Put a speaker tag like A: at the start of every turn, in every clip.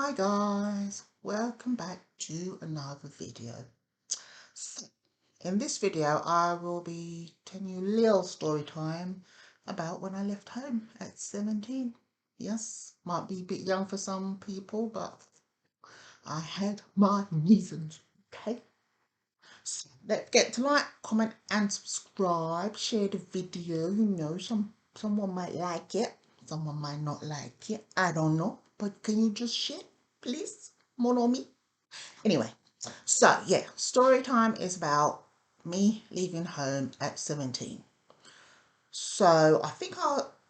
A: Hi guys, welcome back to another video. So, in this video I will be telling you a little story time about when I left home at 17. Yes, might be a bit young for some people, but I had my reasons. Okay, so let's get to like, comment and subscribe. Share the video. Someone might like it, someone might not like it, I don't know, but can you just share, please? More on me. Anyway, so yeah, story time is about me leaving home at 17. So I think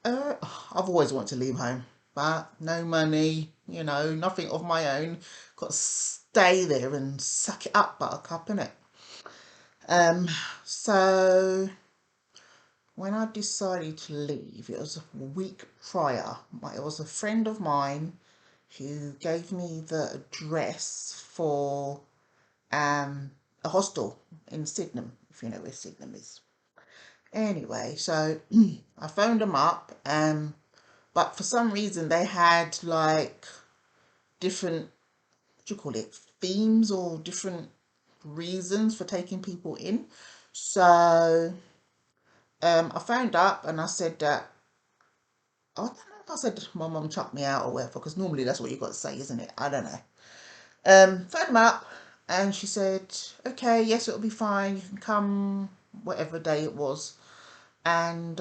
A: I've always wanted to leave home, but no money, nothing of my own. Got to stay there and suck it up, buttercup, innit? Um, so when I decided to leave, it was a week prior. It was a friend of mine who gave me the address for a hostel in Sydenham, if you know where Sydenham is. Anyway, so I phoned them up, but for some reason they had like different, what do you call it, themes or different reasons for taking people in. So I phoned up and I said that, I don't know if I said my mum chucked me out or whatever, because normally that's what you got to say, isn't it? I don't know. Phoned them up and she said, okay, yes, it'll be fine, you can come whatever day it was. And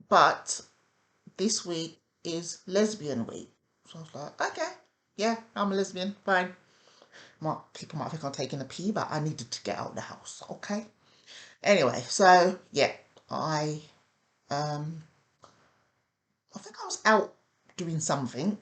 A: but this week is lesbian week. So I was like, okay, yeah, I'm a lesbian, fine. People might think I'm taking a pee, but I needed to get out of the house, okay? Anyway, so yeah, um I think I was out doing something,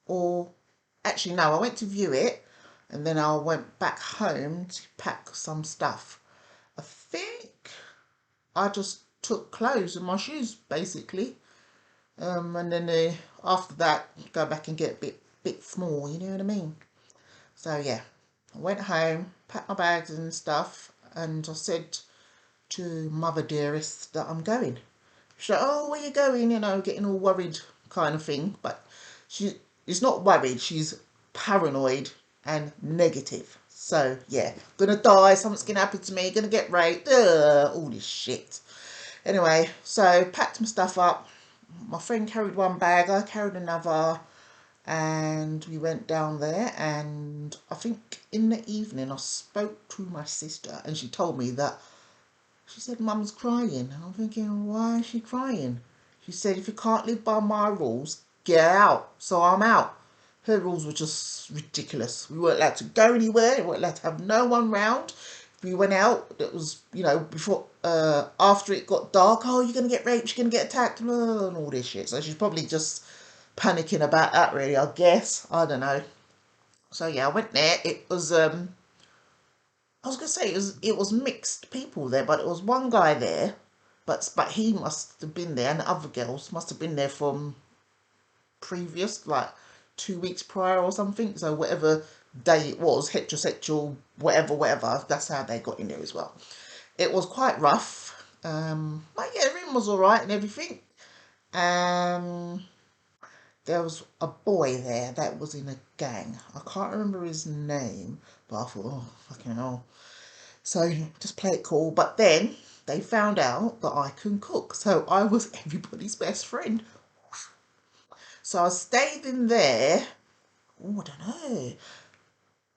A: or actually no, I went to view it and then I went back home to pack some stuff. I think I just took clothes and my shoes basically, and then after that go back and get a bit small, you know what I mean? So yeah, I went home, packed my bags and stuff, and I said to Mother Dearest that I'm going. She said, oh, where you going? Getting all worried kind of thing. But she is not worried, she's paranoid and negative. So yeah, gonna die, something's gonna happen to me, gonna get raped, all this shit. Anyway, so packed my stuff up. My friend carried one bag, I carried another, and we went down there. And I think in the evening I spoke to my sister and she told me that, she said, Mum's crying. And I'm thinking, why is she crying? She said, if you can't live by my rules, get out. So I'm out. Her rules were just ridiculous. We weren't allowed to go anywhere. We weren't allowed to have no one round. If we went out, it was, before, after it got dark, oh, you're going to get raped, you're going to get attacked, and all this shit. So she's probably just panicking about that, really, I guess. I don't know. So yeah, I went there. It was, I was gonna say it was mixed people there, but it was one guy there, but he must have been there, and the other girls must have been there from previous, like 2 weeks prior or something. So whatever day it was, heterosexual, whatever, that's how they got in there as well. It was quite rough, but yeah, the room was all right and everything. Um, there was a boy there that was in a gang. I can't remember his name, but I thought, oh fucking hell. So just play it cool. But then they found out that I can cook. So I was everybody's best friend. So I stayed in there, oh, I don't know.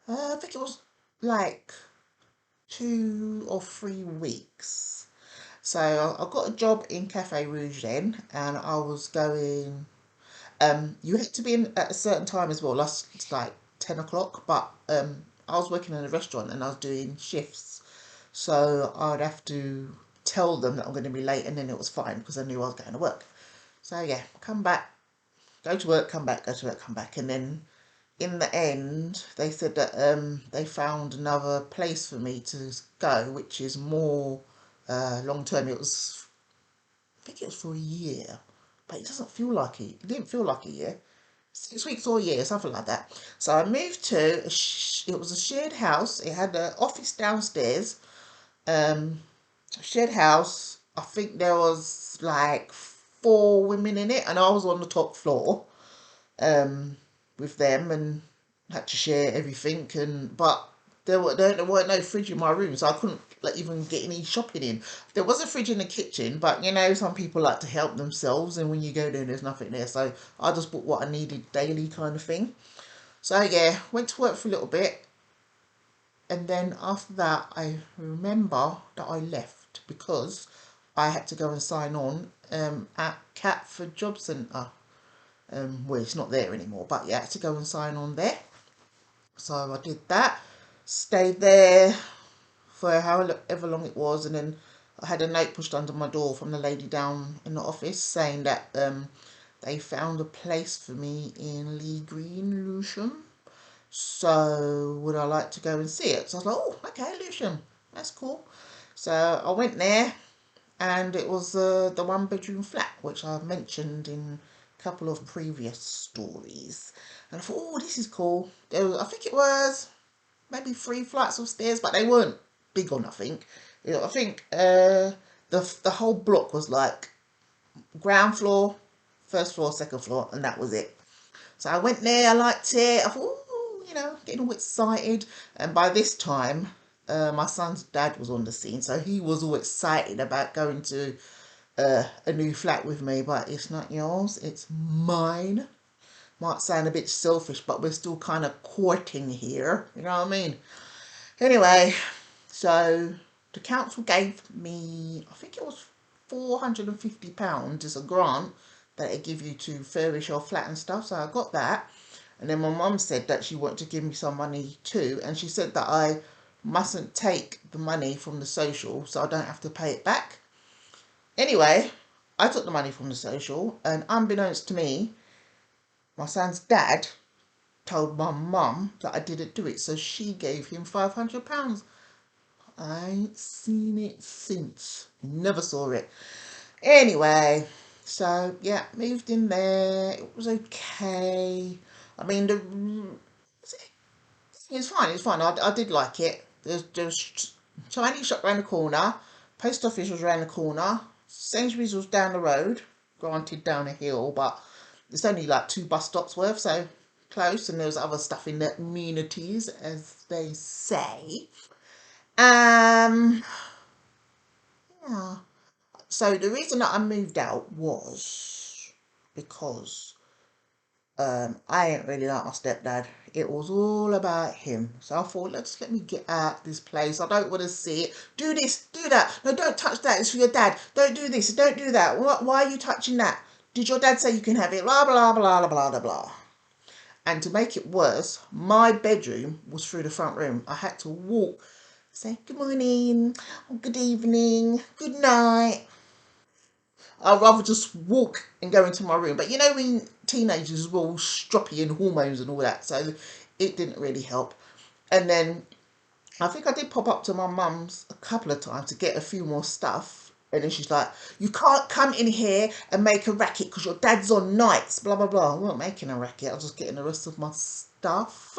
A: I think it was like 2 or 3 weeks. So I got a job in Cafe Rouge then, and I was going, you had to be in at a certain time as well. It's like 10 o'clock, but I was working in a restaurant and I was doing shifts. So I'd have to tell them that I'm going to be late, and then it was fine because I knew I was going to work. So yeah, come back, go to work, come back, go to work, come back. And then in the end, they said that they found another place for me to go, which is more long term. I think it was for a year, but it doesn't feel like it. It didn't feel like a year. 6 weeks or a year, something like that. So I moved to, it was a shared house. It had an office downstairs, shared house. I think there was like 4 women in it, and I was on the top floor. Um, with them and had to share everything. But there weren't no fridge in my room, so I couldn't like even get any shopping in. There was a fridge in the kitchen, but you know, some people like to help themselves, and when you go there, there's nothing there. So I just bought what I needed daily, kind of thing. So yeah, went to work for a little bit, and then after that, I remember that I left because I had to go and sign on at Catford Job Centre. Well, it's not there anymore, but yeah, I had to go and sign on there. So I did that, stayed there for however long it was, and then I had a note pushed under my door from the lady down in the office saying that they found a place for me in Lee Green, Lewisham. So would I like to go and see it? So I was like, oh, okay, Lewisham, that's cool. So I went there, and it was the one bedroom flat which I mentioned in a couple of previous stories. And I thought, oh, this is cool. I think it was maybe 3 flights of stairs, but they weren't big or nothing. You know, I think the whole block was like ground floor, first floor, second floor, and that was it. So I went there, I liked it. I thought, ooh, you know, getting all excited. And by this time, my son's dad was on the scene, so he was all excited about going to a new flat with me. But it's not yours, it's mine. Might sound a bit selfish, but we're still kind of courting here. You know what I mean? Anyway, so the council gave me, I think it was £450 as a grant that they give you to furnish your flat and stuff. So I got that. And then my mum said that she wanted to give me some money too. And she said that I mustn't take the money from the social so I don't have to pay it back. Anyway, I took the money from the social, and unbeknownst to me, my son's dad told my mum that I didn't do it. So she gave him £500. I ain't seen it since. Never saw it. Anyway, so yeah, moved in there. It was okay. I mean, it's fine. It's fine. I did like it. There's Chinese shop round the corner. Post office was round the corner. Sainsbury's was down the road. Granted, down a hill, but it's only like 2 bus stops worth, so close. And there was other stuff in the amenities, as they say. Um, yeah. So the reason that I moved out was because I ain't really like my stepdad. It was all about him. So I thought, let me get out this place. I don't want to see it. Do this, do that. No, don't touch that. It's for your dad. Don't do this. Don't do that. Why are you touching that? Did your dad say you can have it? Blah, blah, blah, blah, blah, blah. And to make it worse, my bedroom was through the front room. I had to walk, say good morning, good evening, good night. I'd rather just walk and go into my room. But you know, when teenagers were all stroppy and hormones and all that, so it didn't really help. And then I think I did pop up to my mum's a couple of times to get a few more stuff. And then she's like, you can't come in here and make a racket because your dad's on nights, blah, blah, blah. I wasn't making a racket. I was just getting the rest of my stuff.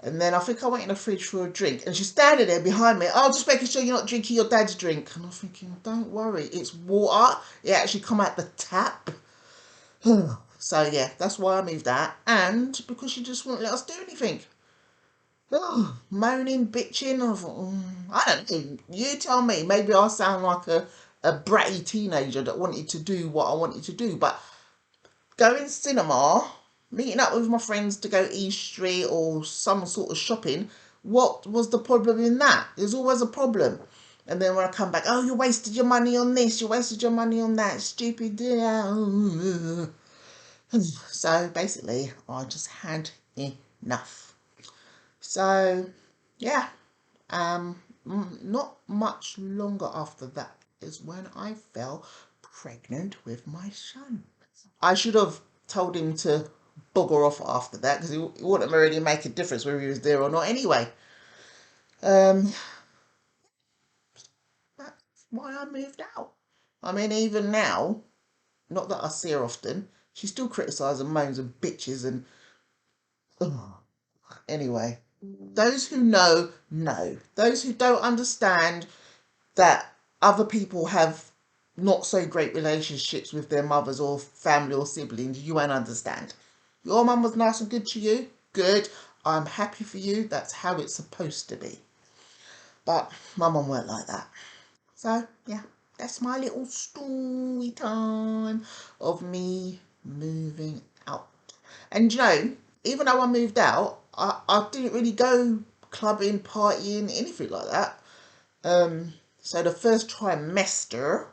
A: And then I think I went in the fridge for a drink, and she's standing there behind me. Oh, just making sure you're not drinking your dad's drink. And I'm thinking, don't worry, it's water. It actually come out the tap. So yeah, that's why I moved out. And because she just wouldn't let us do anything. Moaning, bitching. I thought, I don't know. You tell me. Maybe I sound like a bratty teenager that wanted to do what I wanted to do. But going cinema, meeting up with my friends to go East Street or some sort of shopping, what was the problem in that? There's always a problem. And then when I come back, oh, you wasted your money on this, you wasted your money on that, stupid. So basically, I just had enough. So, yeah, not much longer after that is when I fell pregnant with my son. I should have told him to bugger off after that because it wouldn't really make a difference whether he was there or not anyway. Um, that's why I moved out. I mean, even now, not that I see her often, she still criticises and moans and bitches and... Ugh. Anyway, those who know, know. Those who don't understand that other people have not so great relationships with their mothers or family or siblings, you won't understand. Your mum was nice and good to you? Good. I'm happy for you. That's how it's supposed to be. But my mum weren't like that. So, yeah, that's my little story time of me moving out. And you know, even though I moved out, I didn't really go clubbing, partying, anything like that. So the first trimester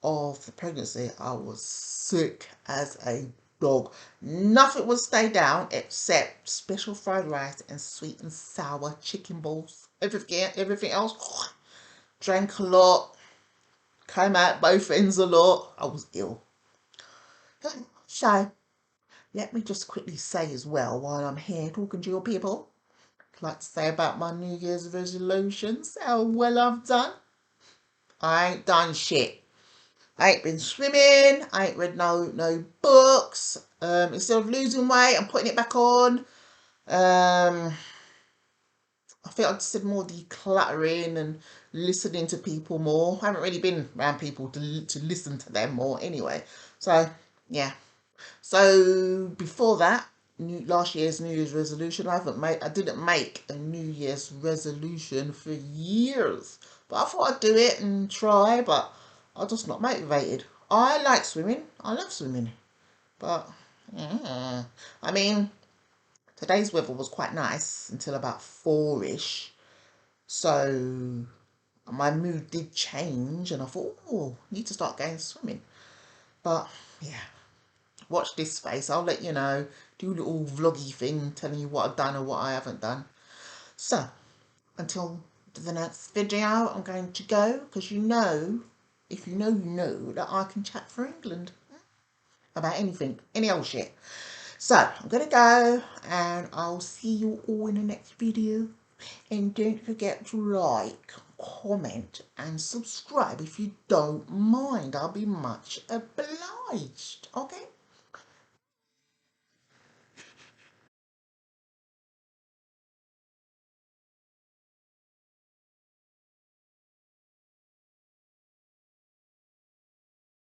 A: of the pregnancy, I was sick as a dog. Nothing would stay down except special fried rice and sweet and sour chicken balls. Everything else, drank a lot, came out both ends a lot. I was ill. So, let me just quickly say as well, while I'm here talking to your people, I'd like to say about my New Year's resolutions, how well I've done. I ain't done shit. I ain't been swimming. I ain't read no books. Instead of losing weight, I'm putting it back on. I think I just did more decluttering and listening to people more. I haven't really been around people to listen to them more anyway. So, yeah. So, before that, last year's New Year's resolution, I didn't make a New Year's resolution for years. But I thought I'd do it and try, but I'm just not motivated. I like swimming. I love swimming. But, yeah. I mean, today's weather was quite nice until about 4ish. So my mood did change and I thought, oh, need to start going swimming. But yeah, watch this space. I'll let you know. Do a little vloggy thing telling you what I've done or what I haven't done. So until the next video, I'm going to go because you know, if you know, you know that I can chat for England about anything, any old shit. So I'm going to go and I'll see you all in the next video. And don't forget to like, comment and subscribe if you don't mind. I'll be much obliged. Okay?